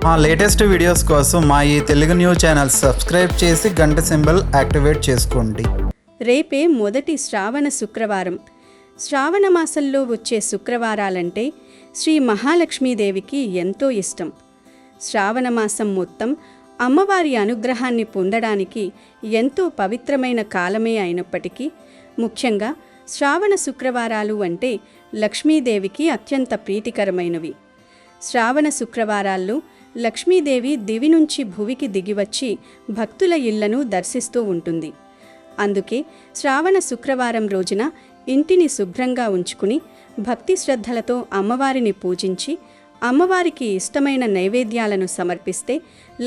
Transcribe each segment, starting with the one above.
మా latest videos కోసం మా ఈ తెలుగు న్యూస్ ఛానల్ సబ్స్క్రైబ్ చేసి గంట సింబల్ యాక్టివేట్ చేసుకోండి. రేపే మొదటి శ్రావణ శుక్రవారం. శ్రావణ మాసంలో వచ్చే శుక్రవారాలంటే శ్రీ మహాలక్ష్మీదేవికి ఎంతో ఇష్టం. శ్రావణ మాసం మొత్తం అమ్మవారి అనుగ్రహాన్ని పొందడానికి ఎంతో పవిత్రమైన కాలమే అయినప్పటికీ ముఖ్యంగా శ్రావణ శుక్రవారాలు అంటే లక్ష్మీదేవికి అత్యంత ప్రీతికరమైనవి. శ్రావణ శుక్రవారాల్లో లక్ష్మీదేవి దివి నుంచి భువికి దిగివచ్చి భక్తుల ఇళ్లను దర్శిస్తూ ఉంటుంది. అందుకే శ్రావణ శుక్రవారం రోజున ఇంటిని శుభ్రంగా ఉంచుకుని భక్తి శ్రద్ధలతో అమ్మవారిని పూజించి అమ్మవారికి ఇష్టమైన నైవేద్యాలను సమర్పిస్తే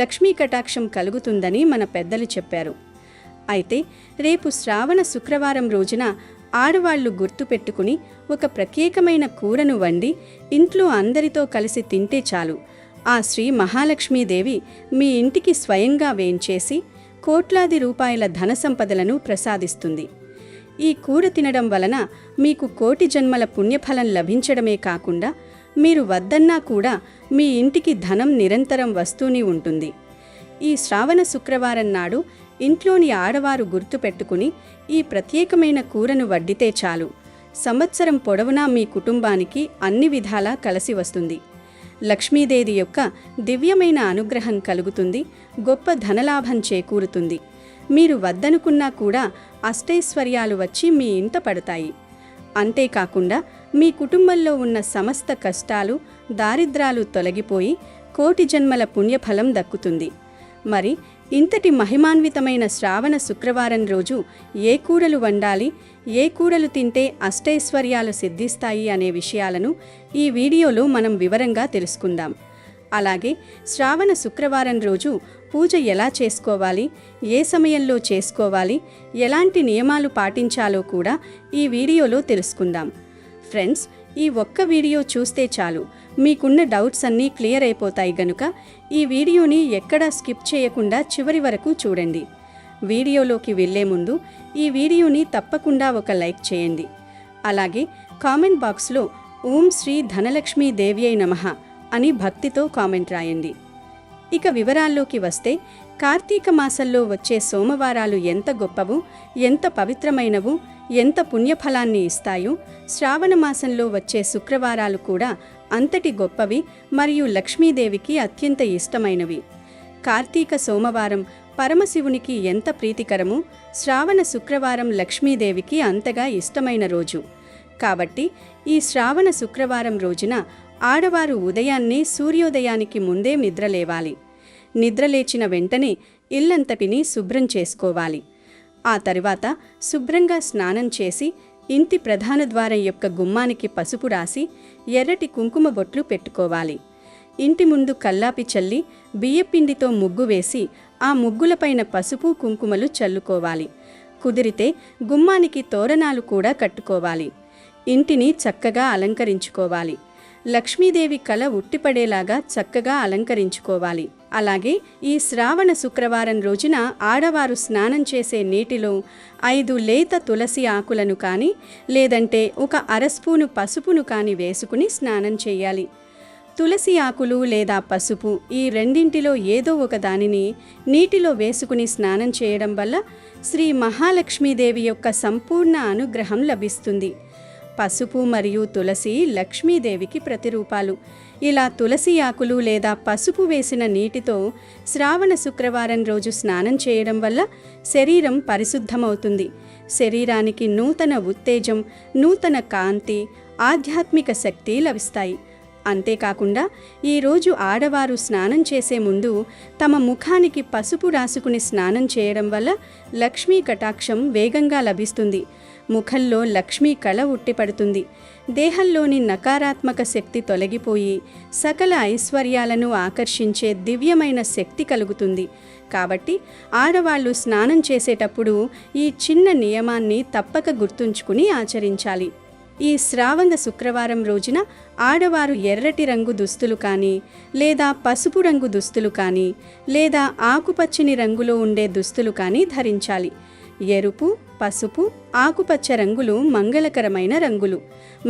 లక్ష్మీ కటాక్షం కలుగుతుందని మన పెద్దలు చెప్పారు. అయితే రేపు శ్రావణ శుక్రవారం రోజున ఆడవాళ్లు గుర్తుపెట్టుకుని ఒక ప్రత్యేకమైన కూరను వండి ఇంట్లో అందరితో కలిసి తింటే చాలు, ఆ శ్రీ మహాలక్ష్మీదేవి మీ ఇంటికి స్వయంగా వేంచేసి కోట్లాది రూపాయల ధన సంపదలను ప్రసాదిస్తుంది. ఈ కూర తినడం వలన మీకు కోటి జన్మల పుణ్యఫలం లభించడమే కాకుండా మీరు వద్దన్నా కూడా మీ ఇంటికి ధనం నిరంతరం వస్తూనే ఉంటుంది. ఈ శ్రావణ శుక్రవారం నాడు ఇంట్లోని ఆడవారు గుర్తుపెట్టుకుని ఈ ప్రత్యేకమైన కూరను వడ్డితే చాలు, సంవత్సరం పొడవునా మీ కుటుంబానికి అన్ని విధాలా కలిసి వస్తుంది. లక్ష్మీదేవి యొక్క దివ్యమైన అనుగ్రహం కలుగుతుంది, గొప్ప ధనలాభం చేకూరుతుంది. మీరు వద్దనుకున్నా కూడా అష్టైశ్వర్యాలు వచ్చి మీ ఇంట పడతాయి. అంతేకాకుండా మీ కుటుంబంలో ఉన్న సమస్త కష్టాలు దారిద్రాలు తొలగిపోయి కోటి జన్మల పుణ్యఫలం దక్కుతుంది. మరి ఇంతటి మహిమాన్వితమైన శ్రావణ శుక్రవారం రోజు ఏ కూరలు వండాలి, ఏ కూరలు తింటే అష్టైశ్వర్యాలు సిద్ధిస్తాయి అనే విషయాలను ఈ వీడియోలో మనం వివరంగా తెలుసుకుందాం. అలాగే శ్రావణ శుక్రవారం రోజు పూజ ఎలా చేసుకోవాలి, ఏ సమయంలో చేసుకోవాలి, ఎలాంటి నియమాలు పాటించాలో కూడా ఈ వీడియోలో తెలుసుకుందాం. ఫ్రెండ్స్, ఈ ఒక్క వీడియో చూస్తే చాలు, మీకున్న డౌట్స్ అన్నీ క్లియర్ అయిపోతాయి గనుక ఈ వీడియోని ఎక్కడా స్కిప్ చేయకుండా చివరి వరకు చూడండి. వీడియోలోకి వెళ్లే ముందు ఈ వీడియోని తప్పకుండా ఒక లైక్ చేయండి. అలాగే కామెంట్ బాక్స్లో ఓం శ్రీ ధనలక్ష్మీ దేవ్యై నమః అని భక్తితో కామెంట్ రాయండి. ఇక వివరాల్లోకి వస్తే, కార్తీక మాసంలో వచ్చే సోమవారాలు ఎంత గొప్పవు, ఎంత పవిత్రమైనవు, ఎంత పుణ్యఫలాన్ని ఇస్తాయో శ్రావణ మాసంలో వచ్చే శుక్రవారాలు కూడా అంతటి గొప్పవి మరియు లక్ష్మీదేవికి అత్యంత ఇష్టమైనవి. కార్తీక సోమవారం పరమశివునికి ఎంత ప్రీతికరమో శ్రావణ శుక్రవారం లక్ష్మీదేవికి అంతగా ఇష్టమైన రోజు. కాబట్టి ఈ శ్రావణ శుక్రవారం రోజున ఆడవారు ఉదయాన్నే సూర్యోదయానికి ముందే నిద్రలేవాలి. నిద్రలేచిన వెంటనే ఇల్లంతటినీ శుభ్రం చేసుకోవాలి. ఆ తరువాత శుభ్రంగా స్నానం చేసి ఇంటి ప్రధాన ద్వారం యొక్క గుమ్మానికి పసుపు రాసి ఎర్రటి కుంకుమ బొట్లు పెట్టుకోవాలి. ఇంటి ముందు కల్లాపి చల్లి బియ్యపిండితో ముగ్గు వేసి ఆ ముగ్గులపైన పసుపు కుంకుమలు చల్లుకోవాలి. కుదిరితే గుమ్మానికి తోరణాలు కూడా కట్టుకోవాలి. ఇంటిని చక్కగా అలంకరించుకోవాలి. లక్ష్మీదేవి కళ ఉట్టిపడేలాగా చక్కగా అలంకరించుకోవాలి. అలాగే ఈ శ్రావణ శుక్రవారం రోజున ఆడవారు స్నానం చేసే నీటిలో 5 లేత తులసి ఆకులను కానీ లేదంటే ఒక అరస్పూను పసుపును కానీ వేసుకుని స్నానం చేయాలి. తులసి ఆకులు లేదా పసుపు ఈ రెండింటిలో ఏదో ఒక దానిని నీటిలో వేసుకుని స్నానం చేయడం వల్ల శ్రీ మహాలక్ష్మీదేవి యొక్క సంపూర్ణ అనుగ్రహం లభిస్తుంది. పసుపు మరియు తులసి లక్ష్మీదేవికి ప్రతిరూపాలు. ఇలా తులసి ఆకులు లేదా పసుపు వేసిన నీటితో శ్రావణ శుక్రవారం రోజు స్నానం చేయడం వల్ల శరీరం పరిశుద్ధమవుతుంది. శరీరానికి నూతన ఉత్తేజం, నూతన కాంతి, ఆధ్యాత్మిక శక్తి లభిస్తాయి. అంతేకాకుండా ఈరోజు ఆడవారు స్నానం చేసే ముందు తమ ముఖానికి పసుపు రాసుకుని స్నానం చేయడం వల్ల లక్ష్మీ కటాక్షం వేగంగా లభిస్తుంది. ముఖంలో లక్ష్మీ కళ ఉట్టిపడుతుంది. దేహంలోని నకారాత్మక శక్తి తొలగిపోయి సకల ఐశ్వర్యాలను ఆకర్షించే దివ్యమైన శక్తి కలుగుతుంది. కాబట్టి ఆడవాళ్లు స్నానం చేసేటప్పుడు ఈ చిన్న నియమాన్ని తప్పక గుర్తుంచుకుని ఆచరించాలి. ఈ శ్రావణ శుక్రవారం రోజున ఆడవారు ఎర్రటి రంగు దుస్తులు కానీ లేదా పసుపు రంగు దుస్తులు కానీ లేదా ఆకుపచ్చని రంగులో ఉండే దుస్తులు కానీ ధరించాలి. ఎరుపు, పసుపు, ఆకుపచ్చ రంగులు మంగళకరమైన రంగులు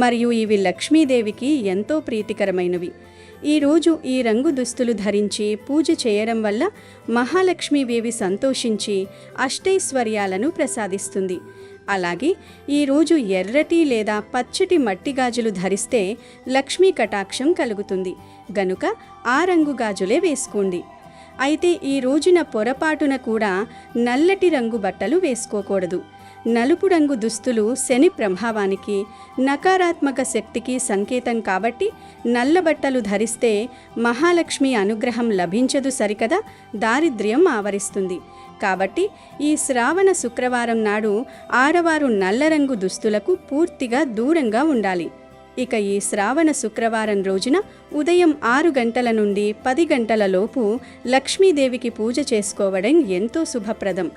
మరియు ఇవి లక్ష్మీదేవికి ఎంతో ప్రీతికరమైనవి. ఈరోజు ఈ రంగు దుస్తులు ధరించి పూజ చేయడం వల్ల మహాలక్ష్మీదేవి సంతోషించి అష్టైశ్వర్యాలను ప్రసాదిస్తుంది. అలాగే ఈరోజు ఎర్రటి లేదా పచ్చటి మట్టి గాజులు ధరిస్తే లక్ష్మీ కటాక్షం కలుగుతుంది గనుక ఆ రంగు గాజులే వేసుకోండి. అయితే ఈ రోజున పొరపాటున కూడా నల్లటి రంగు బట్టలు వేసుకోకూడదు. నలుపు రంగు దుస్తులు శని ప్రభావానికి, నకారాత్మక శక్తికి సంకేతం కాబట్టి నల్ల బట్టలు ధరిస్తే మహాలక్ష్మి అనుగ్రహం లభించదు సరికదా, దారిద్ర్యం ఆవరిస్తుంది. కాబట్టి ఈ శ్రావణ శుక్రవారం నాడు ఆడవారు నల్ల రంగు దుస్తులకు పూర్తిగా దూరంగా ఉండాలి. ఇక ఈ శ్రావణ శుక్రవారం రోజున ఉదయం 6 గంటల నుండి 10 గంటల లోపు లక్ష్మీదేవికి పూజ చేసుకోవడం ఎంతో శుభప్రదం.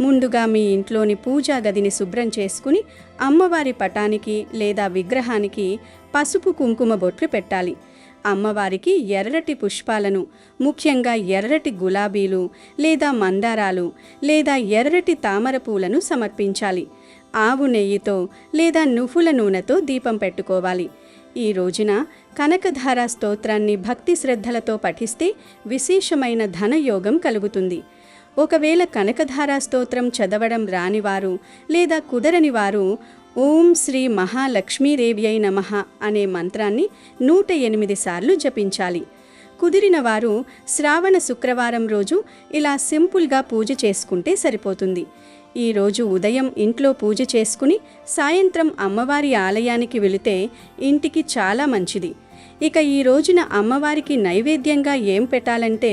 ముందుగా మీ ఇంట్లోని పూజా గదిని శుభ్రం చేసుకుని అమ్మవారి పటానికి లేదా విగ్రహానికి పసుపు కుంకుమ బొట్లు పెట్టాలి. అమ్మవారికి ఎర్రటి పుష్పాలను, ముఖ్యంగా ఎర్రటి గులాబీలు లేదా మందారాలు లేదా ఎర్రటి తామర పూలను సమర్పించాలి. ఆవు నెయ్యితో లేదా నువ్వుల నూనెతో దీపం పెట్టుకోవాలి. ఈ రోజున కనకధార స్తోత్రాన్ని భక్తి శ్రద్ధలతో పఠిస్తే విశేషమైన ధనయోగం కలుగుతుంది. ఒకవేళ కనకధార స్తోత్రం చదవడం రానివారు లేదా కుదరని వారు ఓం శ్రీ మహాలక్ష్మీదేవ్యై నమః అనే మంత్రాన్ని 108 సార్లు జపించాలి. కుదిరిన వారు శ్రావణ శుక్రవారం రోజు ఇలా సింపుల్గా పూజ చేసుకుంటే సరిపోతుంది. ఈరోజు ఉదయం ఇంట్లో పూజ చేసుకుని సాయంత్రం అమ్మవారి ఆలయానికి వెళితే ఇంటికి చాలా మంచిది. ఇక ఈ రోజున అమ్మవారికి నైవేద్యంగా ఏం పెట్టాలంటే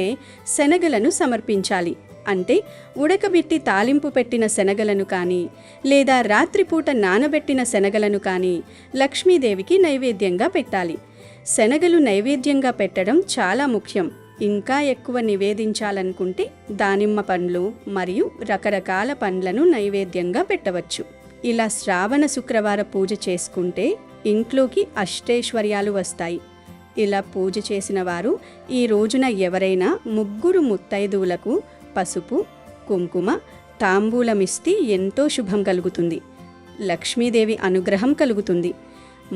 శనగలను సమర్పించాలి. అంటే ఉడకబెట్టి తాలింపు పెట్టిన శనగలను కానీ లేదా రాత్రిపూట నానబెట్టిన శనగలను కానీ లక్ష్మీదేవికి నైవేద్యంగా పెట్టాలి. శనగలు నైవేద్యంగా పెట్టడం చాలా ముఖ్యం. ఇంకా ఎక్కువ నివేదించాలనుకుంటే దానిమ్మ పండ్లు మరియు రకరకాల పండ్లను నైవేద్యంగా పెట్టవచ్చు. ఇలా శ్రావణ శుక్రవార పూజ చేసుకుంటే ఇంట్లోకి అష్టైశ్వర్యాలు వస్తాయి. ఇలా పూజ చేసిన వారు ఈ రోజున ఎవరైనా 3 ముత్తైదువులకు పసుపు, కుంకుమ, తాంబూలమిస్తే ఎంతో శుభం కలుగుతుంది. లక్ష్మీదేవి అనుగ్రహం కలుగుతుంది.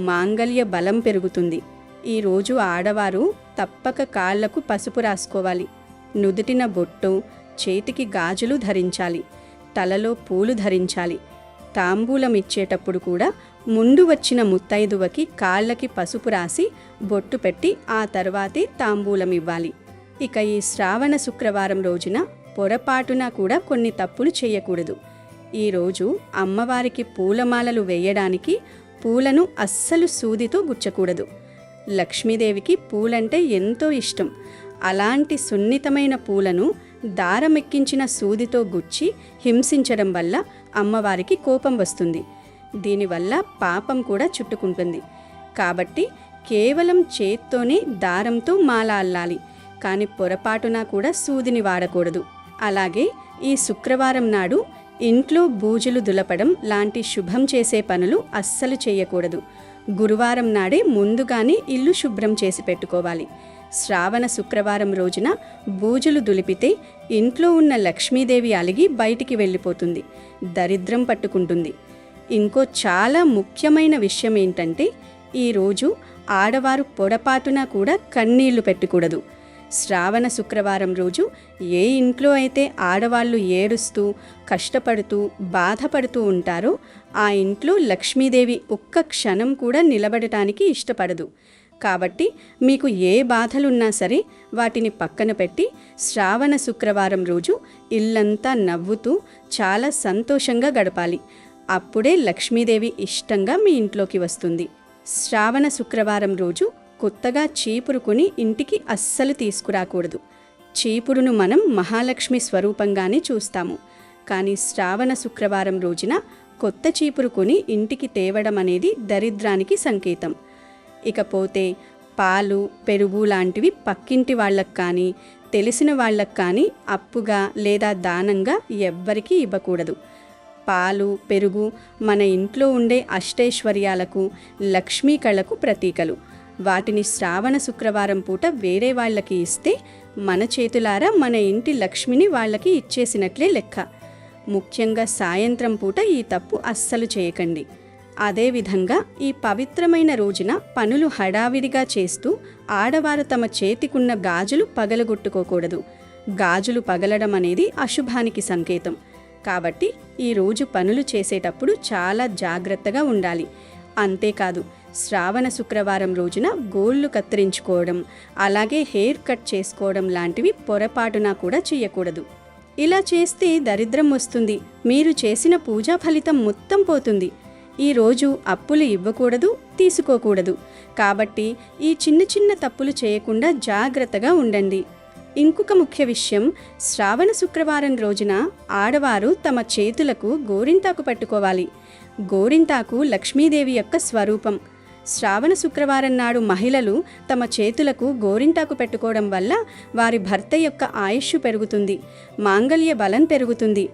మాంగళ్య బలం పెరుగుతుంది. ఈరోజు ఆడవారు తప్పక కాళ్లకు పసుపు రాసుకోవాలి. నుదుటిన బొట్టు, చేతికి గాజులు ధరించాలి. తలలో పూలు ధరించాలి. తాంబూలం ఇచ్చేటప్పుడు కూడా ముందు వచ్చిన ముత్తైదువకి కాళ్ళకి పసుపు రాసి బొట్టు పెట్టి ఆ తర్వాతే తాంబూలం ఇవ్వాలి. ఇక ఈ శ్రావణ శుక్రవారం రోజున పొరపాటున కూడా కొన్ని తప్పులు చేయకూడదు. ఈరోజు అమ్మవారికి పూలమాలలు వేయడానికి పూలను అస్సలు సూదితో గుచ్చకూడదు. లక్ష్మీదేవికి పూలంటే ఎంతో ఇష్టం. అలాంటి సున్నితమైన పూలను దారమెక్కించిన సూదితో గుచ్చి హింసించడం వల్ల అమ్మవారికి కోపం వస్తుంది. దీనివల్ల పాపం కూడా చుట్టుకుంటుంది. కాబట్టి కేవలం చేత్తోనే దారంతో మాల అల్లాలి, కానీ పొరపాటున కూడా సూదిని వాడకూడదు. అలాగే ఈ శుక్రవారం నాడు ఇంట్లో బూజులు దులపడం లాంటి శుభం చేసే పనులు అస్సలు చేయకూడదు. గురువారం నాడే ముందుగానే ఇల్లు శుభ్రం చేసి పెట్టుకోవాలి. శ్రావణ శుక్రవారం రోజున బూజులు దులిపితే ఇంట్లో ఉన్న లక్ష్మీదేవి అలిగి బయటికి వెళ్ళిపోతుంది, దరిద్రం పట్టుకుంటుంది. ఇంకో చాలా ముఖ్యమైన విషయం ఏంటంటే ఈరోజు ఆడవారు పొరపాటున కూడా కన్నీళ్లు పెట్టకూడదు. శ్రావణ శుక్రవారం రోజు ఏ ఇంట్లో అయితే ఆడవాళ్ళు ఏడుస్తూ, కష్టపడుతూ, బాధపడుతూ ఉంటారో ఆ ఇంట్లో లక్ష్మీదేవి ఒక్క క్షణం కూడా నిలబడటానికి ఇష్టపడదు. కాబట్టి మీకు ఏ బాధలున్నా సరే వాటిని పక్కన పెట్టి శ్రావణ శుక్రవారం రోజు ఇల్లంతా నవ్వుతూ చాలా సంతోషంగా గడపాలి. అప్పుడే లక్ష్మీదేవి ఇష్టంగా మీ ఇంట్లోకి వస్తుంది. శ్రావణ శుక్రవారం రోజు కొత్తగా చీపురు కొని ఇంటికి అస్సలు తీసుకురాకూడదు. చీపురును మనం మహాలక్ష్మి స్వరూపంగానే చూస్తాము. కానీ శ్రావణ శుక్రవారం రోజున కొత్త చీపురు కొని ఇంటికి తేవడం అనేది దరిద్రానికి సంకేతం. ఇకపోతే పాలు, పెరుగు లాంటివి పక్కింటి వాళ్ళకు కానీ తెలిసిన వాళ్ళకు కానీ అప్పుగా లేదా దానంగా ఎవ్వరికీ ఇవ్వకూడదు. పాలు, పెరుగు మన ఇంట్లో ఉండే అష్టైశ్వర్యాలకు, లక్ష్మీ కళకు ప్రతీకలు. వాటిని శ్రావణ శుక్రవారం పూట వేరే వాళ్ళకి ఇస్తే మన చేతులారా మన ఇంటి లక్ష్మిని వాళ్ళకి ఇచ్చేసినట్లే లెక్క. ముఖ్యంగా సాయంత్రం పూట ఈ తప్పు అస్సలు చేయకండి. అదేవిధంగా ఈ పవిత్రమైన రోజున పనులు హడావిడిగా చేస్తూ ఆడవారు తమ చేతికున్న గాజులు పగలగొట్టుకోకూడదు. గాజులు పగలడం అనేది అశుభానికి సంకేతం. కాబట్టి ఈరోజు పనులు చేసేటప్పుడు చాలా జాగ్రత్తగా ఉండాలి. అంతేకాదు, శ్రావణ శుక్రవారం రోజున గోళ్ళు కత్తిరించుకోవడం, అలాగే హెయిర్ కట్ చేసుకోవడం లాంటివి పొరపాటున కూడా చేయకూడదు. ఇలా చేస్తే దరిద్రం వస్తుంది. మీరు చేసిన పూజా ఫలితం మొత్తం పోతుంది. ఈరోజు అప్పులు ఇవ్వకూడదు, తీసుకోకూడదు. కాబట్టి ఈ చిన్న చిన్న తప్పులు చేయకుండా జాగ్రత్తగా ఉండండి. ఇంకొక ముఖ్య విషయం, శ్రావణ శుక్రవారం రోజున ఆడవారు తమ చేతులకు గోరింటాకు పట్టుకోవాలి. గోరింటాకు లక్ష్మీదేవి యొక్క స్వరూపం. శ్రావణ శుక్రవారం నాడు మహిళలు తమ చేతులకు గోరింటాకు పెట్టుకోవడం వల్ల వారి భర్త యొక్క ఆయుష్ పెరుగుతుంది, మాంగళ్య బలం పెరుగుతుంది.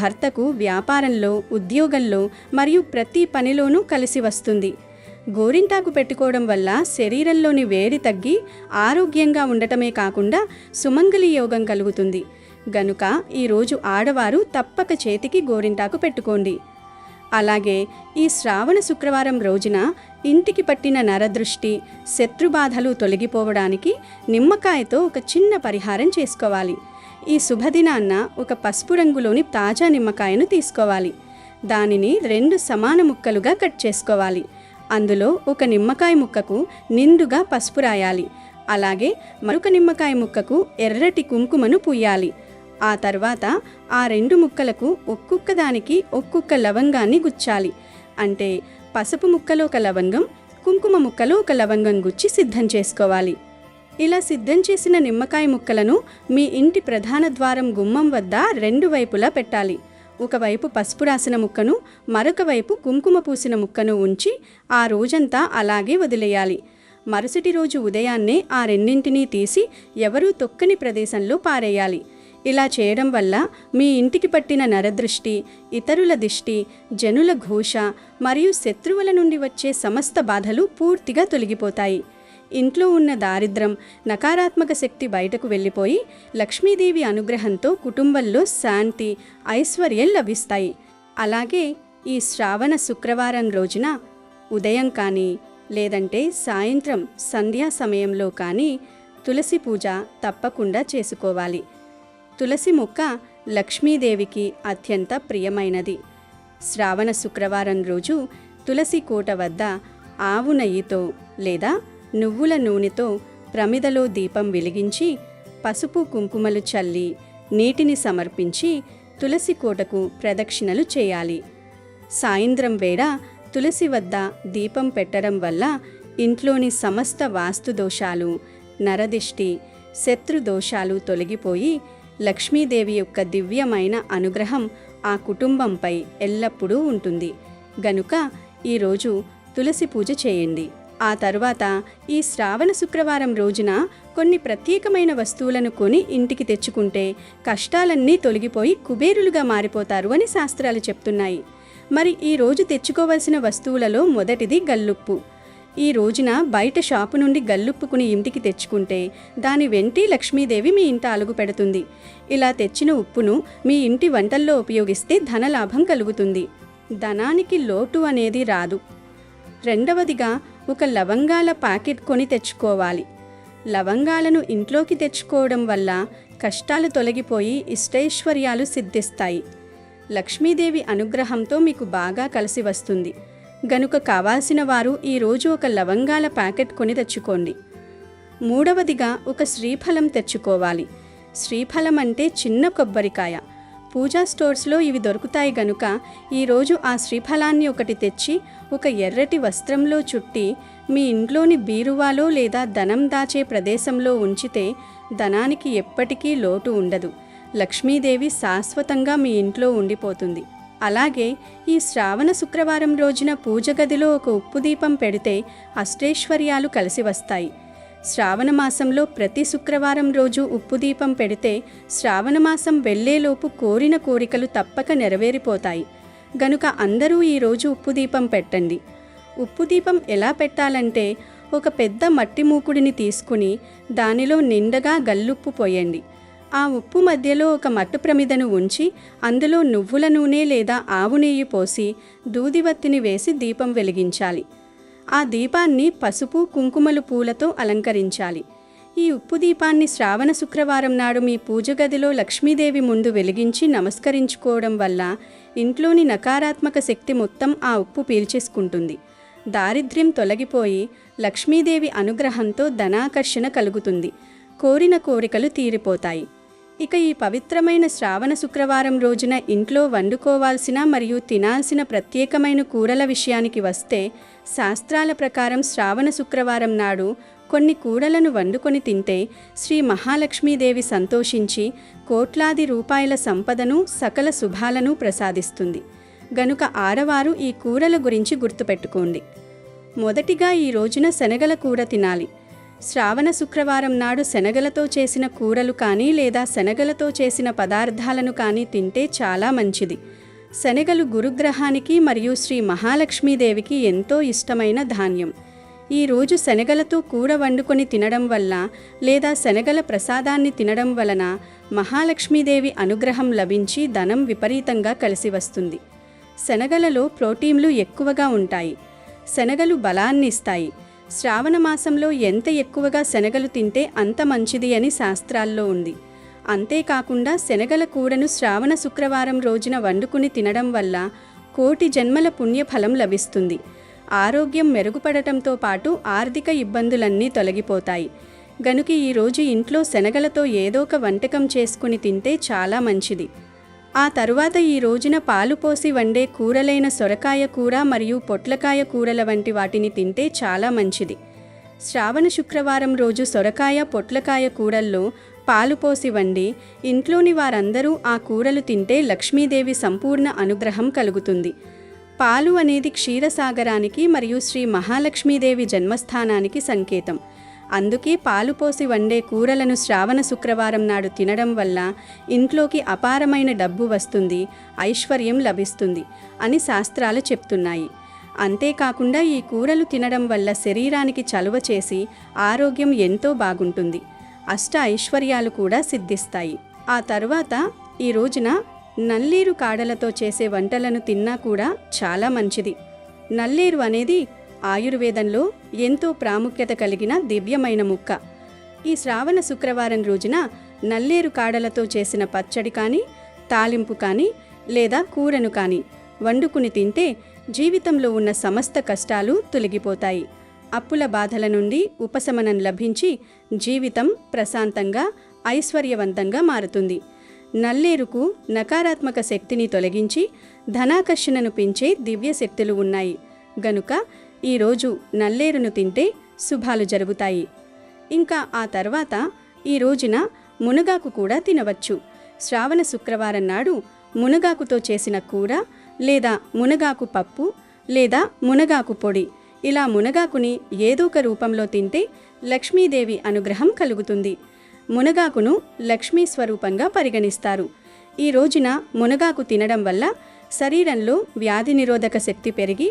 భర్తకు వ్యాపారంలో, ఉద్యోగంలో మరియు ప్రతి పనిలోనూ కలిసి వస్తుంది. గోరింటాకు పెట్టుకోవడం వల్ల శరీరంలోని వేడి తగ్గి ఆరోగ్యంగా ఉండటమే కాకుండా సుమంగళి యోగం కలుగుతుంది. గనుక ఈరోజు ఆడవారు తప్పక చేతికి గోరింటాకు పెట్టుకోండి. అలాగే ఈ శ్రావణ శుక్రవారం రోజున ఇంటికి పట్టిన నరదృష్టి, శత్రుబాధలు తొలగిపోవడానికి నిమ్మకాయతో ఒక చిన్న పరిహారం చేసుకోవాలి. ఈ శుభదినాన్న ఒక పసుపు రంగులోని తాజా నిమ్మకాయను తీసుకోవాలి. దానిని 2 సమాన ముక్కలుగా కట్ చేసుకోవాలి. అందులో ఒక నిమ్మకాయ ముక్కకు నిండుగా పసుపు రాయాలి. అలాగే మరొక నిమ్మకాయ ముక్కకు ఎర్రటి కుంకుమను పూయాలి. ఆ తర్వాత ఆ 2 ముక్కలకు ఒక్కొక్క దానికి ఒక్కొక్క లవంగాన్ని గుచ్చాలి. అంటే పసుపు ముక్కలో ఒక లవంగం, కుంకుమ ముక్కలో ఒక లవంగం గుచ్చి సిద్ధం చేసుకోవాలి. ఇలా సిద్ధం చేసిన నిమ్మకాయ ముక్కలను మీ ఇంటి ప్రధాన ద్వారం గుమ్మం వద్ద 2 వైపులా పెట్టాలి. ఒకవైపు పసుపు రాసిన ముక్కను, మరొక వైపు కుంకుమ పూసిన ముక్కను ఉంచి ఆ రోజంతా అలాగే వదిలేయాలి. మరుసటి రోజు ఉదయాన్నే ఆ రెండింటినీ తీసి ఎవరూ తొక్కని ప్రదేశంలో పారేయాలి. ఇలా చేయడం వల్ల మీ ఇంటికి పట్టిన నరదృష్టి, ఇతరుల దిష్టి, జనుల ఘోష మరియు శత్రువుల నుండి వచ్చే సమస్త బాధలు పూర్తిగా తొలగిపోతాయి. ఇంట్లో ఉన్న దారిద్రం, నకారాత్మక శక్తి బయటకు వెళ్ళిపోయి లక్ష్మీదేవి అనుగ్రహంతో కుటుంబంలో శాంతి, ఐశ్వర్యం లభిస్తాయి. అలాగే ఈ శ్రావణ శుక్రవారం రోజున ఉదయం కానీ లేదంటే సాయంత్రం సంధ్యా సమయంలో కానీ తులసి పూజ తప్పకుండా చేసుకోవాలి. తులసి మొక్క లక్ష్మీదేవికి అత్యంత ప్రియమైనది. శ్రావణ శుక్రవారం రోజు తులసి కోట వద్ద ఆవు నెయ్యితో లేదా నువ్వుల నూనెతో ప్రమిదలో దీపం వెలిగించి పసుపు కుంకుమలు చల్లి నీటిని సమర్పించి తులసి కోటకు ప్రదక్షిణలు చేయాలి. సాయంత్రం వేళ తులసి వద్ద దీపం పెట్టడం వల్ల ఇంట్లోని సమస్త వాస్తు దోషాలు, నరదిష్టి, శత్రు దోషాలు తొలగిపోయి లక్ష్మీదేవి యొక్క దివ్యమైన అనుగ్రహం ఆ కుటుంబంపై ఎల్లప్పుడూ ఉంటుంది. గనుక ఈరోజు తులసి పూజ చేయండి. ఆ తర్వాత ఈ శ్రావణ శుక్రవారం రోజున కొన్ని ప్రత్యేకమైన వస్తువులను కొని ఇంటికి తెచ్చుకుంటే కష్టాలన్నీ తొలగిపోయి కుబేరులుగా మారిపోతారు అని శాస్త్రాలు చెప్తున్నాయి. మరి ఈ రోజు తెచ్చుకోవలసిన వస్తువులలో మొదటిది గల్లుప్పు. ఈ రోజున బయట షాపు నుండి గల్లుప్పుకుని ఇంటికి తెచ్చుకుంటే దాని వెంటి లక్ష్మీదేవి మీ ఇంట అలుగు పెడుతుంది. ఇలా తెచ్చిన ఉప్పును మీ ఇంటి వంటల్లో ఉపయోగిస్తే ధనలాభం కలుగుతుంది. ధనానికి లోటు అనేది రాదు. రెండవదిగా ఒక లవంగాల ప్యాకెట్ కొని తెచ్చుకోవాలి. లవంగాలను ఇంట్లోకి తెచ్చుకోవడం వల్ల కష్టాలు తొలగిపోయి ఇష్టైశ్వర్యాలు సిద్ధిస్తాయి. లక్ష్మీదేవి అనుగ్రహంతో మీకు బాగా కలిసి వస్తుంది. గనుక కావాల్సిన వారు ఈరోజు ఒక లవంగాల ప్యాకెట్ కొని తెచ్చుకోండి. మూడవదిగా ఒక శ్రీఫలం తెచ్చుకోవాలి. శ్రీఫలం అంటే చిన్న కొబ్బరికాయ. పూజా స్టోర్స్లో ఇవి దొరుకుతాయి. గనుక ఈరోజు ఆ శ్రీఫలాన్ని ఒకటి తెచ్చి ఒక ఎర్రటి వస్త్రంలో చుట్టి మీ ఇంట్లోని బీరువాలో లేదా ధనం దాచే ప్రదేశంలో ఉంచితే ధనానికి ఎప్పటికీ లోటు ఉండదు. లక్ష్మీదేవి శాశ్వతంగా మీ ఇంట్లో ఉండిపోతుంది. అలాగే ఈ శ్రావణ శుక్రవారం రోజున పూజ గదిలో ఒక ఉప్పు దీపం పెడితే అష్టైశ్వర్యాలు కలిసి వస్తాయి. శ్రావణ మాసంలో ప్రతి శుక్రవారం రోజు ఉప్పు దీపం పెడితే శ్రావణ మాసం వెళ్లేలోపు కోరిన కోరికలు తప్పక నెరవేరిపోతాయి. గనుక అందరూ ఈరోజు ఉప్పు దీపం పెట్టండి. ఉప్పు దీపం ఎలా పెట్టాలంటే ఒక పెద్ద మట్టి మూకుడిని తీసుకుని దానిలో నిండగా గల్లుప్పు పోయండి. ఆ ఉప్పు మధ్యలో ఒక మట్టు ప్రమిదను ఉంచి అందులో నువ్వుల నూనె లేదా ఆవు నెయ్యి పోసి దూదివత్తిని వేసి దీపం వెలిగించాలి. ఆ దీపాన్ని పసుపు కుంకుమలు పూలతో అలంకరించాలి. ఈ ఉప్పు దీపాన్ని శ్రావణ శుక్రవారం నాడు మీ పూజ గదిలో లక్ష్మీదేవి ముందు వెలిగించి నమస్కరించుకోవడం వల్ల ఇంట్లోని నకారాత్మక శక్తి మొత్తం ఆ ఉప్పు పీల్చేసుకుంటుంది. దారిద్ర్యం తొలగిపోయి లక్ష్మీదేవి అనుగ్రహంతో ధనాకర్షణ కలుగుతుంది. కోరిన కోరికలు తీరిపోతాయి. ఇక ఈ పవిత్రమైన శ్రావణ శుక్రవారం రోజున ఇంట్లో వండుకోవాల్సిన మరియు తినాల్సిన ప్రత్యేకమైన కూరల విషయానికి వస్తే, శాస్త్రాల ప్రకారం శ్రావణ శుక్రవారం నాడు కొన్ని కూరలను వండుకొని తింటే శ్రీ మహాలక్ష్మీదేవి సంతోషించి కోట్లాది రూపాయల సంపదను సకల శుభాలను ప్రసాదిస్తుంది. గనుక ఆడవారు ఈ కూరల గురించి గుర్తుపెట్టుకోండి. మొదటిగా ఈ రోజున శనగల కూర తినాలి. శ్రావణ శుక్రవారం నాడు శనగలతో చేసిన కూరలు కానీ లేదా శనగలతో చేసిన పదార్థాలను కానీ తింటే చాలా మంచిది. శనగలు గురుగ్రహానికి మరియు శ్రీ మహాలక్ష్మీదేవికి ఎంతో ఇష్టమైన ధాన్యం. ఈరోజు శనగలతో కూర వండుకొని తినడం వల్ల లేదా శనగల ప్రసాదాన్ని తినడం వలన మహాలక్ష్మీదేవి అనుగ్రహం లభించి ధనం విపరీతంగా కలిసి వస్తుంది. శనగలలో ప్రోటీన్లు ఎక్కువగా ఉంటాయి. శనగలు బలాన్ని ఇస్తాయి. శ్రావణ మాసంలో ఎంత ఎక్కువగా శనగలు తింటే అంత మంచిది అని శాస్త్రాల్లో ఉంది. అంతేకాకుండా శనగల కూరను శ్రావణ శుక్రవారం రోజున వండుకుని తినడం వల్ల కోటి జన్మల పుణ్యఫలం లభిస్తుంది. ఆరోగ్యం మెరుగుపడటంతో పాటు ఆర్థిక ఇబ్బందులన్నీ తొలగిపోతాయి. గనుక ఈరోజు ఇంట్లో శనగలతో ఏదో ఒక వంటకం చేసుకుని తింటే చాలా మంచిది. ఆ తరువాత ఈ రోజున పాలు పోసి వండే కూరలైన సొరకాయ కూర మరియు పొట్లకాయ కూరల వంటి వాటిని తింటే చాలా మంచిది. శ్రావణ శుక్రవారం రోజు సొరకాయ పొట్లకాయ కూరల్లో పాలు పోసి వండి ఇంట్లోని వారందరూ ఆ కూరలు తింటే లక్ష్మీదేవి సంపూర్ణ అనుగ్రహం కలుగుతుంది. పాలు అనేది క్షీరసాగరానికి మరియు శ్రీ మహాలక్ష్మీదేవి జన్మస్థానానికి సంకేతం. అందుకే పాలు పోసి వండే కూరలను శ్రావణ శుక్రవారం నాడు తినడం వల్ల ఇంట్లోకి అపారమైన డబ్బు వస్తుంది, ఐశ్వర్యం లభిస్తుంది అని శాస్త్రాలు చెప్తున్నాయి. అంతేకాకుండా ఈ కూరలు తినడం వల్ల శరీరానికి చలువ చేసి ఆరోగ్యం ఎంతో బాగుంటుంది. అష్ట ఐశ్వర్యాలు కూడా సిద్ధిస్తాయి. ఆ తరువాత ఈ రోజున నల్లేరు కాడలతో చేసే వంటలను తిన్నా కూడా చాలా మంచిది. నల్లేరు అనేది ఆయుర్వేదంలో ఎంతో ప్రాముఖ్యత కలిగిన దివ్యమైన ముక్క. ఈ శ్రావణ శుక్రవారం రోజున నల్లేరు కాడలతో చేసిన పచ్చడి కానీ తాలింపు కానీ లేదా కూరను కానీ వండుకుని తింటే జీవితంలో ఉన్న సమస్త కష్టాలు తొలగిపోతాయి. అప్పుల బాధల నుండి ఉపశమనం లభించి జీవితం ప్రశాంతంగా ఐశ్వర్యవంతంగా మారుతుంది. నల్లేరుకు నకారాత్మక శక్తిని తొలగించి ధనాకర్షణను పెంచే దివ్య శక్తులు ఉన్నాయి. గనుక ఈరోజు నల్లేరును తింటే శుభాలు జరుగుతాయి. ఇంకా ఆ తర్వాత ఈ రోజున మునగాకు కూడా తినవచ్చు. శ్రావణ శుక్రవారం నాడు మునగాకుతో చేసిన కూర లేదా మునగాకు పప్పు లేదా మునగాకు పొడి, ఇలా మునగాకుని ఏదో ఒక రూపంలో తింటే లక్ష్మీదేవి అనుగ్రహం కలుగుతుంది. మునగాకును లక్ష్మీ స్వరూపంగా పరిగణిస్తారు. ఈ రోజున మునగాకు తినడం వల్ల శరీరంలో వ్యాధి నిరోధక శక్తి పెరిగి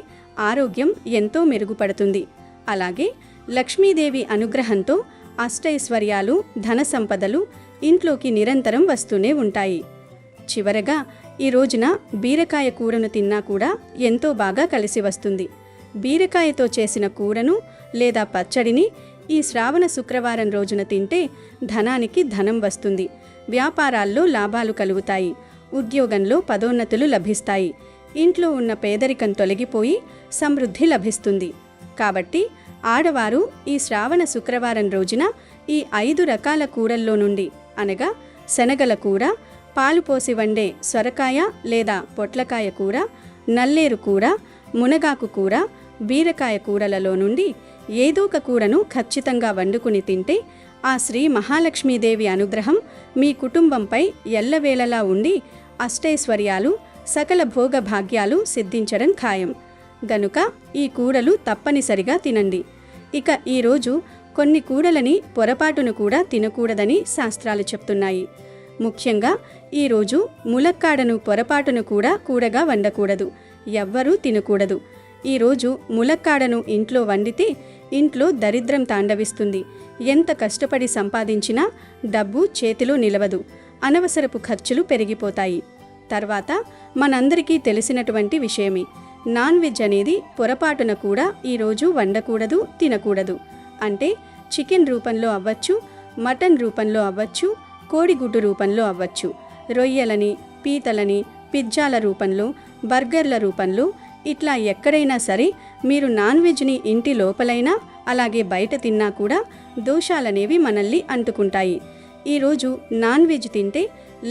ఆరోగ్యం ఎంతో మెరుగుపడుతుంది. అలాగే లక్ష్మీదేవి అనుగ్రహంతో అష్టైశ్వర్యాలు ధన సంపదలు ఇంట్లోకి నిరంతరం వస్తూనే ఉంటాయి. చివరగా ఈ రోజున బీరకాయ కూరను తిన్నా కూడా ఎంతో బాగా కలిసి వస్తుంది. బీరకాయతో చేసిన కూరను లేదా పచ్చడిని ఈ శ్రావణ శుక్రవారం రోజున తింటే ధనానికి ధనం వస్తుంది. వ్యాపారాల్లో లాభాలు కలుగుతాయి. ఉద్యోగంలో పదోన్నతులు లభిస్తాయి. ఇంట్లో ఉన్న పేదరికం తొలగిపోయి సమృద్ధి లభిస్తుంది. కాబట్టి ఆడవారు ఈ శ్రావణ శుక్రవారం రోజున ఈ 5 రకాల కూరల్లో నుండి అనగా శనగల కూర, పాలు పోసి వండే సొరకాయ లేదా పొట్లకాయ కూర, నల్లేరు కూర, మునగాకు కూర, బీరకాయ కూరలలో నుండి ఏదో ఒక కూరను ఖచ్చితంగా వండుకుని తింటే ఆ శ్రీ మహాలక్ష్మీదేవి అనుగ్రహం మీ కుటుంబంపై ఎల్లవేళలా ఉండి అష్టైశ్వర్యాలు సకల భోగ భాగ్యాలు సిద్ధించడం ఖాయం. గనుక ఈ కూరలు తప్పనిసరిగా తినండి. ఇక ఈరోజు కొన్ని కూరలని పొరపాటును కూడా తినకూడదని శాస్త్రాలు చెప్తున్నాయి. ముఖ్యంగా ఈరోజు ములక్కాడను పొరపాటును కూడా కూరగా వండకూడదు. ఎవ్వరూ తినకూడదు. ఈరోజు ములక్కాడను ఇంట్లో వండితే ఇంట్లో దరిద్రం తాండవిస్తుంది. ఎంత కష్టపడి సంపాదించినా డబ్బు చేతిలో నిలవదు, అనవసరపు ఖర్చులు పెరిగిపోతాయి. తర్వాత మనందరికీ తెలిసినటువంటి విషయమే, నాన్ వెజ్ అనేది పొరపాటున కూడా ఈరోజు వండకూడదు, తినకూడదు. అంటే చికెన్ రూపంలో అవ్వచ్చు, మటన్ రూపంలో అవ్వచ్చు, కోడిగుడ్డు రూపంలో అవ్వచ్చు, రొయ్యలని, పీతలని, పిజ్జాల రూపంలో, బర్గర్ల రూపంలో, ఇట్లా ఎక్కడైనా సరే మీరు నాన్ వెజ్ని ఇంటి లోపలైనా అలాగే బయట తిన్నా కూడా దోషాలనేవి మనల్ని అంటుకుంటాయి. ఈరోజు నాన్ వెజ్ తింటే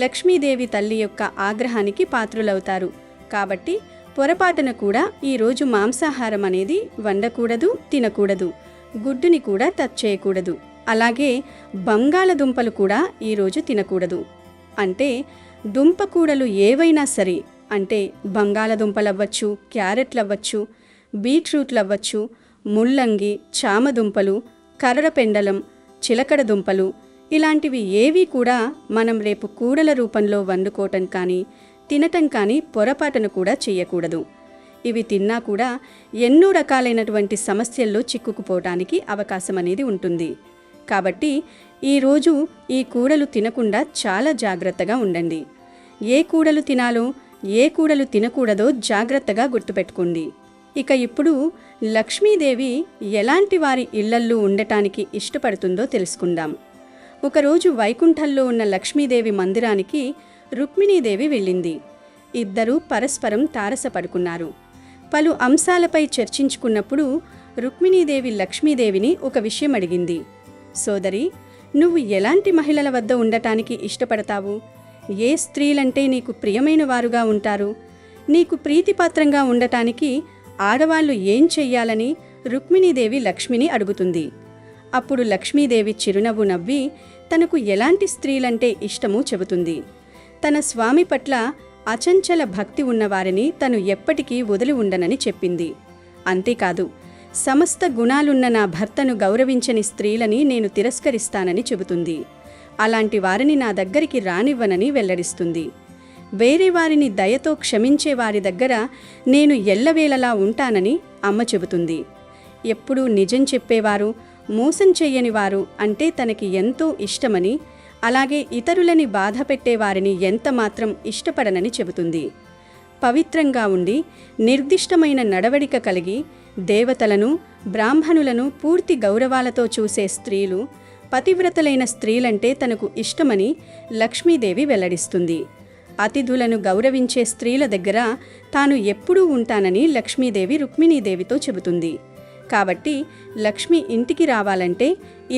లక్ష్మీదేవి తల్లి యొక్క ఆగ్రహానికి పాత్రులవుతారు. కాబట్టి పొరపాటున కూడా ఈరోజు మాంసాహారం అనేది వండకూడదు, తినకూడదు. గుడ్డుని కూడా టచ్ చేయకూడదు. అలాగే బంగాళదుంపలు కూడా ఈరోజు తినకూడదు. అంటే దుంపకూడలు ఏవైనా సరే, అంటే బంగాళదుంపలు అవ్వచ్చు, క్యారెట్లు అవ్వచ్చు, బీట్రూట్లు అవ్వచ్చు, ముల్లంగి, చామదుంపలు, కర్రపెండలం, చిలకడ దుంపలు, ఇలాంటివి ఏవి కూడా మనం రేపు కూడల రూపంలో వండుకోవటం కానీ తినటం కానీ పొరపాటును కూడా చేయకూడదు. ఇవి తిన్నా కూడా ఎన్నో రకాలైనటువంటి సమస్యల్లో చిక్కుకుపోవటానికి అవకాశం అనేది ఉంటుంది. కాబట్టి ఈరోజు ఈ కూడలు తినకుండా చాలా జాగ్రత్తగా ఉండండి. ఏ కూడలు తినాలో, ఏ కూడలు తినకూడదో జాగ్రత్తగా గుర్తుపెట్టుకోండి. ఇక ఇప్పుడు లక్ష్మీదేవి ఎలాంటి వారి ఇళ్లల్లో ఉండటానికి ఇష్టపడుతుందో తెలుసుకుందాం. ఒకరోజు వైకుంఠంలో ఉన్న లక్ష్మీదేవి మందిరానికి రుక్మిణీదేవి వెళ్ళింది. ఇద్దరూ పరస్పరం తారసపడుకున్నారు. పలు అంశాలపై చర్చించుకున్నప్పుడు రుక్మిణీదేవి లక్ష్మీదేవిని ఒక విషయం అడిగింది. సోదరి, నువ్వు ఎలాంటి మహిళల వద్ద ఉండటానికి ఇష్టపడతావు? ఏ స్త్రీలంటే నీకు ప్రియమైన వారుగా ఉంటారు? నీకు ప్రీతిపాత్రంగా ఉండటానికి ఆడవాళ్లు ఏం చెయ్యాలని రుక్మిణీదేవి లక్ష్మిని అడుగుతుంది. అప్పుడు లక్ష్మీదేవి చిరునవ్వు నవ్వి తనకు ఎలాంటి స్త్రీలంటే ఇష్టమో చెబుతుంది. తన స్వామి పట్ల అచంచల భక్తి ఉన్నవారిని తను ఎప్పటికీ వదిలి ఉండనని చెప్పింది. అంతేకాదు, సమస్త గుణాలున్న నా భర్తను గౌరవించని స్త్రీలని నేను తిరస్కరిస్తానని చెబుతుంది. అలాంటి వారిని నా దగ్గరికి రానివ్వనని వెల్లడిస్తుంది. వేరే వారిని దయతో క్షమించే వారి దగ్గర నేను ఎల్లవేళలా ఉంటానని అమ్మ చెబుతుంది. ఎప్పుడూ నిజం చెప్పేవారు, మోసం చెయ్యని వారు అంటే తనకి ఎంతో ఇష్టమని, అలాగే ఇతరులని బాధ పెట్టేవారిని ఎంతమాత్రం ఇష్టపడనని చెబుతుంది. పవిత్రంగా ఉండి నిర్దిష్టమైన నడవడిక కలిగి దేవతలను, బ్రాహ్మణులను పూర్తి గౌరవాలతో చూసే స్త్రీలు, పతివ్రతలైన స్త్రీలంటే తనకు ఇష్టమని లక్ష్మీదేవి వెల్లడిస్తుంది. అతిథులను గౌరవించే స్త్రీల దగ్గర తాను ఎప్పుడూ ఉంటానని లక్ష్మీదేవి రుక్మిణీదేవితో చెబుతుంది. కాబట్టి లక్ష్మి ఇంటికి రావాలంటే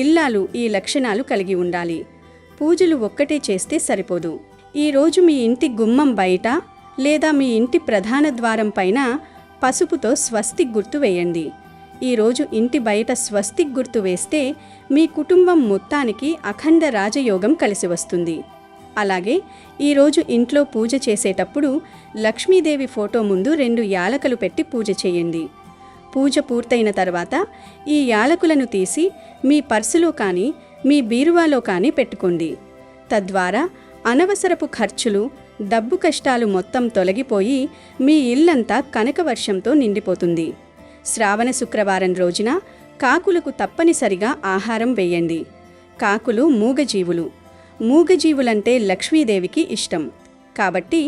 ఇల్లాలు ఈ లక్షణాలు కలిగి ఉండాలి. పూజలు ఒక్కటే చేస్తే సరిపోదు. ఈరోజు మీ ఇంటి గుమ్మం బయట లేదా మీ ఇంటి ప్రధాన ద్వారం పైన పసుపుతో స్వస్తిక్ గుర్తు వేయండి. ఈరోజు ఇంటి బయట స్వస్తిక్ గుర్తు వేస్తే మీ కుటుంబం మొత్తానికి అఖండ రాజయోగం కలిసి వస్తుంది. అలాగే ఈరోజు ఇంట్లో పూజ చేసేటప్పుడు లక్ష్మీదేవి ఫోటో ముందు 2 యాలకులు పెట్టి పూజ చేయండి. పూజ పూర్తయిన తర్వాత ఈ యాలకులను తీసి మీ పర్సులో కానీ మీ బీరువాలో కానీ పెట్టుకోండి. తద్వారా అనవసరపు ఖర్చులు, డబ్బు కష్టాలు మొత్తం తొలగిపోయి మీ ఇల్లంతా కనకవర్షంతో నిండిపోతుంది. శ్రావణ శుక్రవారం రోజున కాకులకు తప్పనిసరిగా ఆహారం వేయండి. కాకులు మూగజీవులు. మూగజీవులంటే లక్ష్మీదేవికి ఇష్టం. కాబట్టి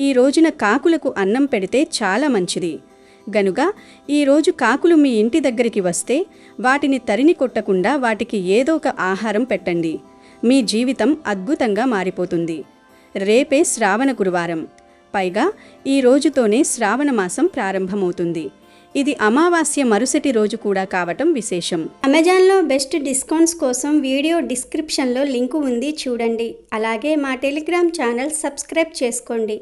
ఈ రోజున కాకులకు అన్నం పెడితే చాలా మంచిది. గనుక ఈరోజు కాకులు మీ ఇంటి దగ్గరికి వస్తే వాటిని తరిని కొట్టకుండా వాటికి ఏదో ఒక ఆహారం పెట్టండి. మీ జీవితం అద్భుతంగా మారిపోతుంది. రేపే శ్రావణ గురువారం. పైగా ఈ రోజుతోనే శ్రావణ మాసం ప్రారంభమవుతుంది. ఇది అమావాస్య మరుసటి రోజు కూడా కావటం విశేషం. అమెజాన్లో బెస్ట్ డిస్కౌంట్స్ కోసం వీడియో డిస్క్రిప్షన్లో లింకు ఉంది, చూడండి. అలాగే మా టెలిగ్రామ్ ఛానల్ సబ్స్క్రైబ్ చేసుకోండి.